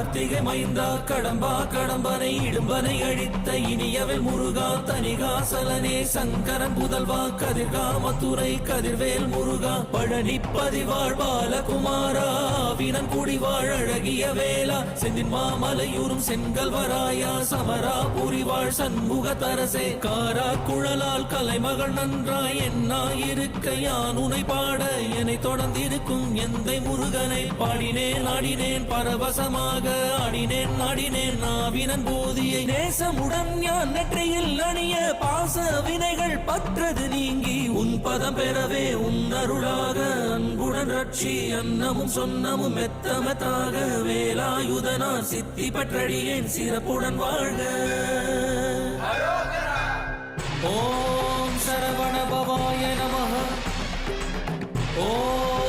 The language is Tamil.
கார்த்திகை மைந்தா கடம்பா கடம்பனை இடும்பனை அழித்த இனியவை முருகா தனிகாசலனே சங்கரன் புதல்வா கதிர்காமத்துறை கதிர்வேல் முருகா பழனி பதிவாழ் பாலகுமாரா வினன் குடிவாழ் அழகிய வேளா செந்தின் மாமலையூரும் செங்கல்வராயா சமரா புரிவாழ் சண்முக தரசே காரா குழலால் கலைமகள் நன்றாய் என்னாயிருக்க யான் உனை பாட என்னை தொடர்ந்திருக்கும் எந்தை முருகனை பாடினேன் ஆடினேன் பரவசமாக ஆடினேன் நாடினேன் நாவினன் போதியை நேசமுடன் ஞான் நெற்றியில் அணிய பாச வினைகள் பற்றது நீங்கி உன் பதம் பெறவே உன் அருளாக அன்புடன் ரட்சி அன்னமும் சொன்னமும் மெத்தமத்தாக வேலாயுதனார் சித்தி பற்றடியேன் சிறப்புடன் வாழ்க. ஓம் சரவண பவாய நமः. ஓம்